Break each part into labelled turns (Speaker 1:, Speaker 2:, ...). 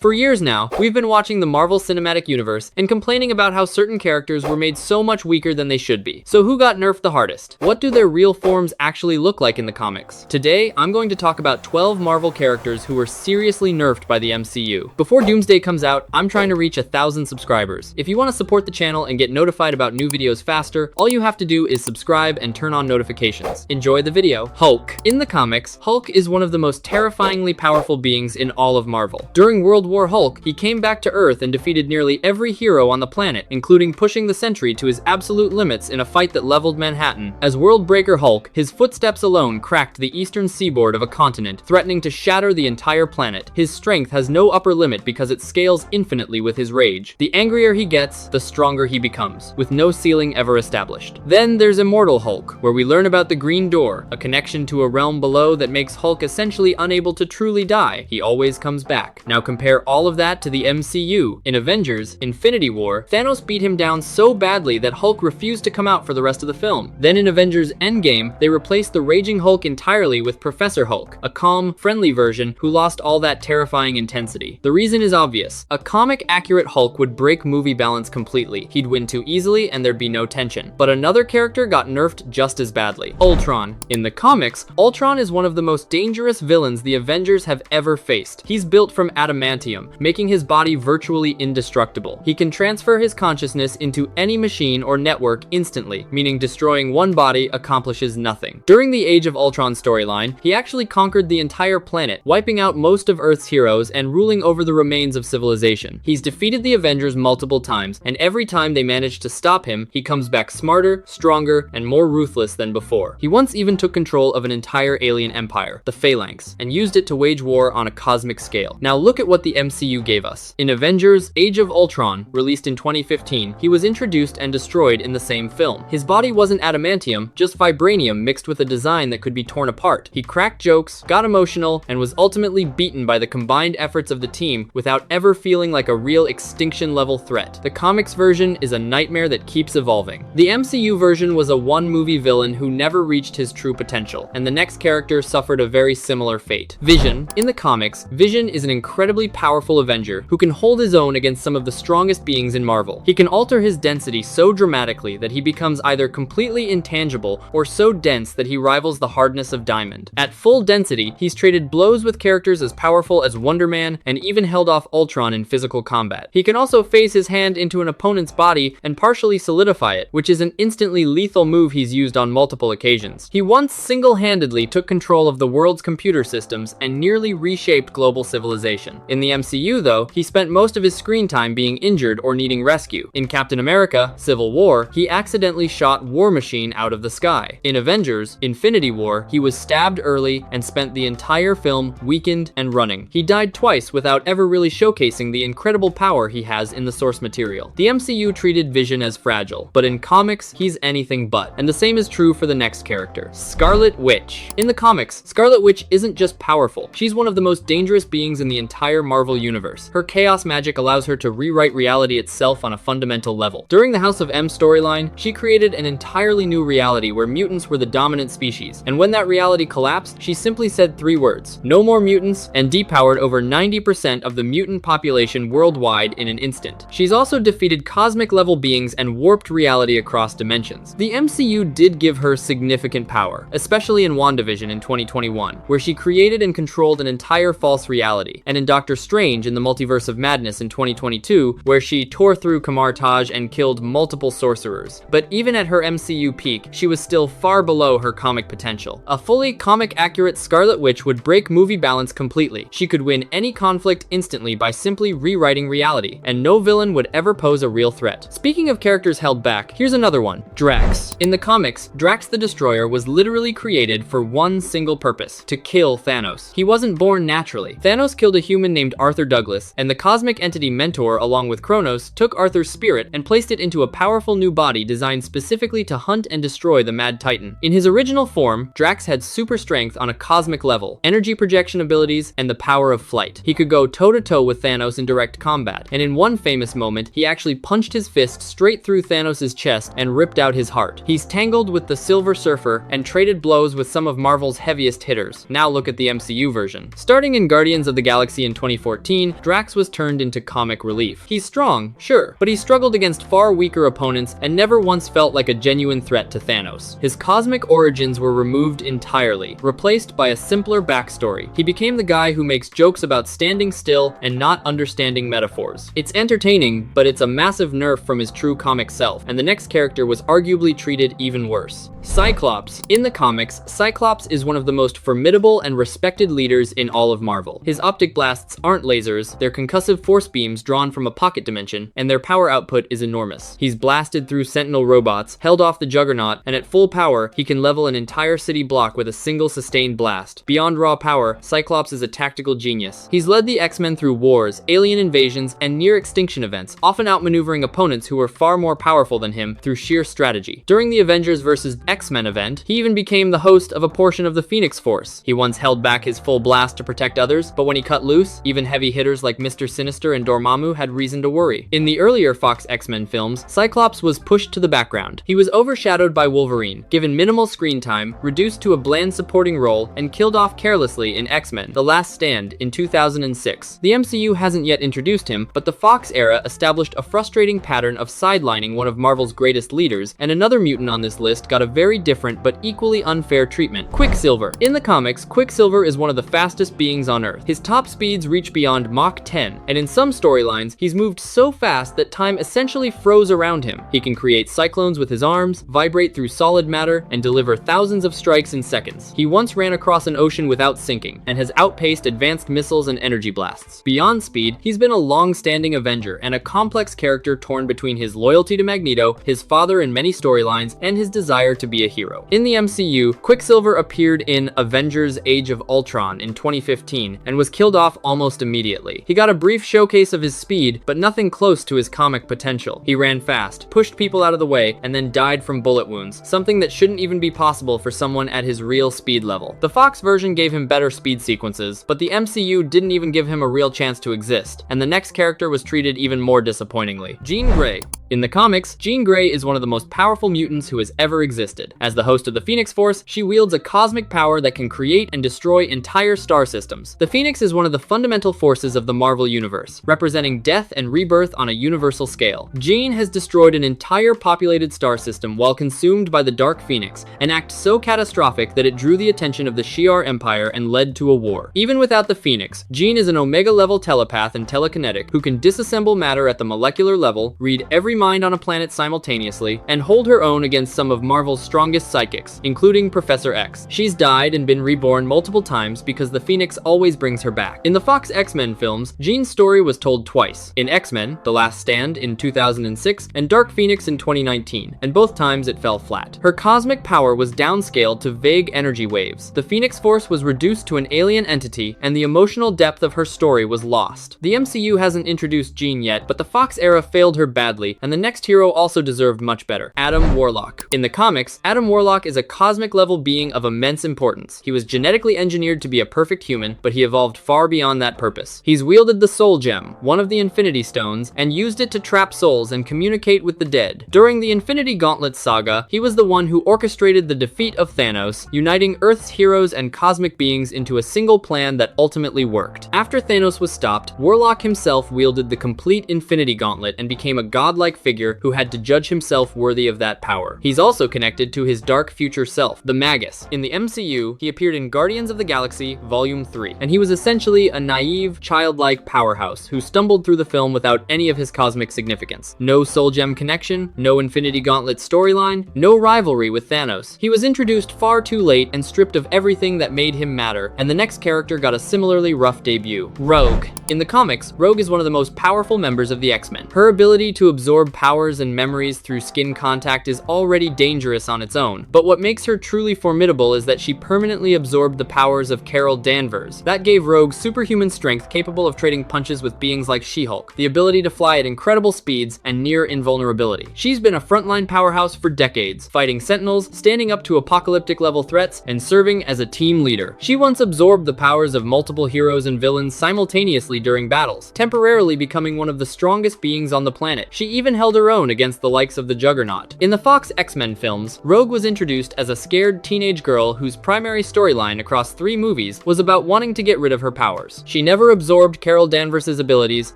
Speaker 1: For years now, we've been watching the Marvel Cinematic Universe and complaining about how certain characters were made so much weaker than they should be. So who got nerfed the hardest? What do their real forms actually look like in the comics? Today, I'm going to talk about 12 Marvel characters who were seriously nerfed by the MCU. Before Doomsday comes out, I'm trying to reach 1,000 subscribers. If you want to support the channel and get notified about new videos faster, all you have to do is subscribe and turn on notifications. Enjoy the video. Hulk. In the comics, Hulk is one of the most terrifyingly powerful beings in all of Marvel. During World War Hulk, he came back to Earth and defeated nearly every hero on the planet, including pushing the Sentry to his absolute limits in a fight that leveled Manhattan. As Worldbreaker Hulk, his footsteps alone cracked the eastern seaboard of a continent, threatening to shatter the entire planet. His strength has no upper limit because it scales infinitely with his rage. The angrier he gets, the stronger he becomes, with no ceiling ever established. Then there's Immortal Hulk, where we learn about the Green Door, a connection to a realm below that makes Hulk essentially unable to truly die. He always comes back. Now compare all of that to the MCU. In Avengers: Infinity War, Thanos beat him down so badly that Hulk refused to come out for the rest of the film. Then in Avengers Endgame, they replaced the raging Hulk entirely with Professor Hulk, a calm, friendly version who lost all that terrifying intensity. The reason is obvious. A comic-accurate Hulk would break movie balance completely. He'd win too easily and there'd be no tension. But another character got nerfed just as badly: Ultron. In the comics, Ultron is one of the most dangerous villains the Avengers have ever faced. He's built from adamantium, making his body virtually indestructible. He can transfer his consciousness into any machine or network instantly, meaning destroying one body accomplishes nothing. During the Age of Ultron storyline, he actually conquered the entire planet, wiping out most of Earth's heroes and ruling over the remains of civilization. He's defeated the Avengers multiple times, and every time they manage to stop him, he comes back smarter, stronger, and more ruthless than before. He once even took control of an entire alien empire, the Phalanx, and used it to wage war on a cosmic scale. Now look at what the MCU gave us. In Avengers: Age of Ultron, released in 2015, he was introduced and destroyed in the same film. His body wasn't adamantium, just vibranium mixed with a design that could be torn apart. He cracked jokes, got emotional, and was ultimately beaten by the combined efforts of the team without ever feeling like a real extinction-level threat. The comics version is a nightmare that keeps evolving. The MCU version was a one-movie villain who never reached his true potential, and the next character suffered a very similar fate. Vision. In the comics, Vision is an incredibly powerful Avenger who can hold his own against some of the strongest beings in Marvel. He can alter his density so dramatically that he becomes either completely intangible or so dense that he rivals the hardness of diamond. At full density, he's traded blows with characters as powerful as Wonder Man and even held off Ultron in physical combat. He can also phase his hand into an opponent's body and partially solidify it, which is an instantly lethal move he's used on multiple occasions. He once single-handedly took control of the world's computer systems and nearly reshaped global civilization. In the MCU though, he spent most of his screen time being injured or needing rescue. In Captain America: Civil War, he accidentally shot War Machine out of the sky. In Avengers: Infinity War, he was stabbed early and spent the entire film weakened and running. He died twice without ever really showcasing the incredible power he has in the source material. The MCU treated Vision as fragile, but in comics, he's anything but. And the same is true for the next character, Scarlet Witch. In the comics, Scarlet Witch isn't just powerful. She's one of the most dangerous beings in the entire Marvel universe. Her chaos magic allows her to rewrite reality itself on a fundamental level. During the House of M storyline, she created an entirely new reality where mutants were the dominant species. And when that reality collapsed, she simply said 3 words: no more mutants, and depowered over 90% of the mutant population worldwide in an instant. She's also defeated cosmic level beings and warped reality across dimensions. The MCU did give her significant power, especially in WandaVision in 2021, where she created and controlled an entire false reality, and in Doctor Strange in the Multiverse of Madness in 2022, where she tore through Kamar-Taj and killed multiple sorcerers. But even at her MCU peak, she was still far below her comic potential. A fully comic-accurate Scarlet Witch would break movie balance completely. She could win any conflict instantly by simply rewriting reality, and no villain would ever pose a real threat. Speaking of characters held back, here's another one: Drax. In the comics, Drax the Destroyer was literally created for one single purpose: to kill Thanos. He wasn't born naturally. Thanos killed a human named Arthur Douglas, and the cosmic entity Mentor, along with Kronos, took Arthur's spirit and placed it into a powerful new body designed specifically to hunt and destroy the Mad Titan. In his original form, Drax had super strength on a cosmic level, energy projection abilities, and the power of flight. He could go toe-to-toe with Thanos in direct combat, and in one famous moment, he actually punched his fist straight through Thanos' chest and ripped out his heart. He's tangled with the Silver Surfer and traded blows with some of Marvel's heaviest hitters. Now look at the MCU version. Starting in Guardians of the Galaxy in 2014, 2014, Drax was turned into comic relief. He's strong, sure, but he struggled against far weaker opponents and never once felt like a genuine threat to Thanos. His cosmic origins were removed entirely, replaced by a simpler backstory. He became the guy who makes jokes about standing still and not understanding metaphors. It's entertaining, but it's a massive nerf from his true comic self, and the next character was arguably treated even worse. Cyclops. In the comics, Cyclops is one of the most formidable and respected leaders in all of Marvel. His optic blasts aren't lasers, they're concussive force beams drawn from a pocket dimension, and their power output is enormous. He's blasted through Sentinel robots, held off the Juggernaut, and at full power, he can level an entire city block with a single sustained blast. Beyond raw power, Cyclops is a tactical genius. He's led the X-Men through wars, alien invasions, and near-extinction events, often outmaneuvering opponents who were far more powerful than him through sheer strategy. During the Avengers vs. X-Men event, he even became the host of a portion of the Phoenix Force. He once held back his full blast to protect others, but when he cut loose, even heavy hitters like Mr. Sinister and Dormammu had reason to worry. In the earlier Fox X-Men films, Cyclops was pushed to the background. He was overshadowed by Wolverine, given minimal screen time, reduced to a bland supporting role, and killed off carelessly in X-Men: The Last Stand in 2006. The MCU hasn't yet introduced him, but the Fox era established a frustrating pattern of sidelining one of Marvel's greatest leaders, and another mutant on this list got a very different but equally unfair treatment: Quicksilver. In the comics, Quicksilver is one of the fastest beings on Earth. His top speeds reach beyond Mach 10, and in some storylines, he's moved so fast that time essentially froze around him. He can create cyclones with his arms, vibrate through solid matter, and deliver thousands of strikes in seconds. He once ran across an ocean without sinking, and has outpaced advanced missiles and energy blasts. Beyond speed, he's been a long-standing Avenger and a complex character torn between his loyalty to Magneto, his father in many storylines, and his desire to be a hero. In the MCU, Quicksilver appeared in Avengers: Age of Ultron in 2015 and was killed off almost immediately. He got a brief showcase of his speed, but nothing close to his comic potential. He ran fast, pushed people out of the way, and then died from bullet wounds, something that shouldn't even be possible for someone at his real speed level. The Fox version gave him better speed sequences, but the MCU didn't even give him a real chance to exist, and the next character was treated even more disappointingly: Jean Grey. In the comics, Jean Grey is one of the most powerful mutants who has ever existed. As the host of the Phoenix Force, she wields a cosmic power that can create and destroy entire star systems. The Phoenix is one of the fundamental forces of the Marvel Universe, representing death and rebirth on a universal scale. Jean has destroyed an entire populated star system while consumed by the Dark Phoenix, an act so catastrophic that it drew the attention of the Shi'ar Empire and led to a war. Even without the Phoenix, Jean is an Omega-level telepath and telekinetic who can disassemble matter at the molecular level, read every mind on a planet simultaneously, and hold her own against some of Marvel's strongest psychics, including Professor X. She's died and been reborn multiple times because the Phoenix always brings her back. In the Fox X-Men films, Jean's story was told twice: in X-Men: The Last Stand in 2006 and Dark Phoenix in 2019, and both times it fell flat. Her cosmic power was downscaled to vague energy waves. The Phoenix Force was reduced to an alien entity, and the emotional depth of her story was lost. The MCU hasn't introduced Jean yet, but the Fox era failed her badly, and the next hero also deserved much better: Adam Warlock. In the comics, Adam Warlock is a cosmic level being of immense importance. He was genetically engineered to be a perfect human, but he evolved far beyond that purpose. He's wielded the Soul Gem, one of the Infinity Stones, and used it to trap souls and communicate with the dead. During the Infinity Gauntlet saga, he was the one who orchestrated the defeat of Thanos, uniting Earth's heroes and cosmic beings into a single plan that ultimately worked. After Thanos was stopped, Warlock himself wielded the complete Infinity Gauntlet and became a godlike figure who had to judge himself worthy of that power. He's also connected to his dark future self, the Magus. In the MCU, he appeared in Guardians of the Galaxy Volume 3, and he was essentially a naive, childlike powerhouse who stumbled through the film without any of his cosmic significance. No Soul Gem connection, no Infinity Gauntlet storyline, no rivalry with Thanos. He was introduced far too late and stripped of everything that made him matter, and the next character got a similarly rough debut: Rogue. In the comics, Rogue is one of the most powerful members of the X-Men. Her ability to absorb powers and memories through skin contact is already dangerous on its own, but what makes her truly formidable is that she permanently absorbed the powers of Carol Danvers. That gave Rogue superhuman strength capable of trading punches with beings like She-Hulk, the ability to fly at incredible speeds, and near invulnerability. She's been a frontline powerhouse for decades, fighting Sentinels, standing up to apocalyptic level threats, and serving as a team leader. She once absorbed the powers of multiple heroes and villains simultaneously during battles, temporarily becoming one of the strongest beings on the planet. She even held her own against the likes of the Juggernaut. In the Fox X-Men films, Rogue was introduced as a scared teenage girl whose primary storyline across 3 movies was about wanting to get rid of her powers. She never never absorbed Carol Danvers' abilities,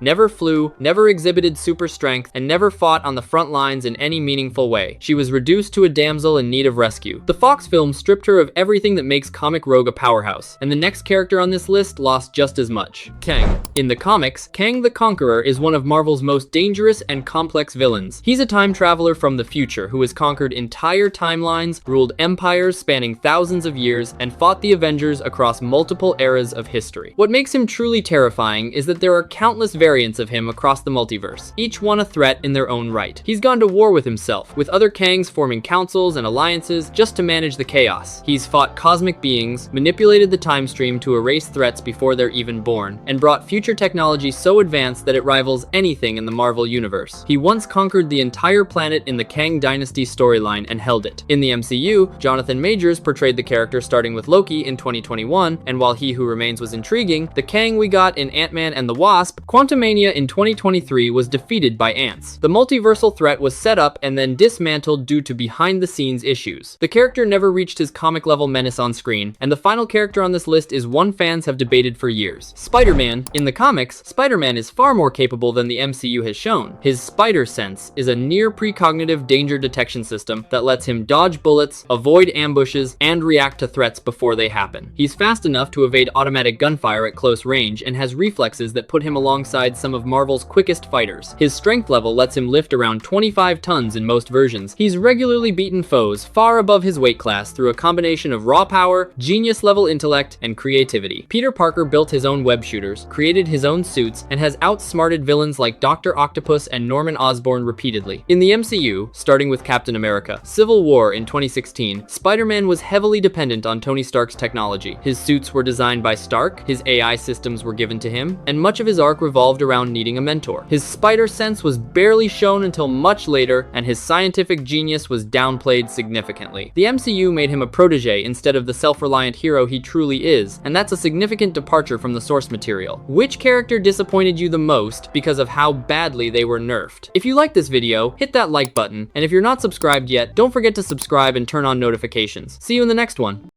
Speaker 1: never flew, never exhibited super strength, and never fought on the front lines in any meaningful way. She was reduced to a damsel in need of rescue. The Fox film stripped her of everything that makes comic rogue a powerhouse, and the next character on this list lost just as much. Kang. In the comics, Kang the Conqueror is one of Marvel's most dangerous and complex villains. He's a time traveler from the future who has conquered entire timelines, ruled empires spanning thousands of years, and fought the Avengers across multiple eras of history. What makes him truly terrifying is that there are countless variants of him across the multiverse, each one a threat in their own right. He's gone to war with himself, with other Kangs forming councils and alliances just to manage the chaos. He's fought cosmic beings, manipulated the time stream to erase threats before they're even born, and brought future technology so advanced that it rivals anything in the Marvel universe. He once conquered the entire planet in the Kang Dynasty storyline and held it. In the MCU, Jonathan Majors portrayed the character starting with Loki in 2021, and while He Who Remains was intriguing, the Kang we got in Ant-Man and the Wasp, Quantumania in 2023 was defeated by ants. The multiversal threat was set up and then dismantled due to behind-the-scenes issues. The character never reached his comic-level menace on screen, and the final character on this list is one fans have debated for years. Spider-Man. In the comics, Spider-Man is far more capable than the MCU has shown. His spider sense is a near precognitive danger detection system that lets him dodge bullets, avoid ambushes, and react to threats before they happen. He's fast enough to evade automatic gunfire at close range and has reflexes that put him alongside some of Marvel's quickest fighters. His strength level lets him lift around 25 tons in most versions. He's regularly beaten foes far above his weight class through a combination of raw power, genius-level intellect, and creativity. Peter Parker built his own web shooters, created his own suits, and has outsmarted villains like Dr. Octopus and Norman Osborn repeatedly. In the MCU, starting with Captain America: Civil War in 2016, Spider-Man was heavily dependent on Tony Stark's technology. His suits were designed by Stark, his AI systems were given to him, and much of his arc revolved around needing a mentor. His spider sense was barely shown until much later, and his scientific genius was downplayed significantly. The MCU made him a protege instead of the self-reliant hero he truly is, and that's a significant departure from the source material. Which character disappointed you the most because of how badly they were nerfed? If you like this video, hit that like button, and if you're not subscribed yet, don't forget to subscribe and turn on notifications. See you in the next one.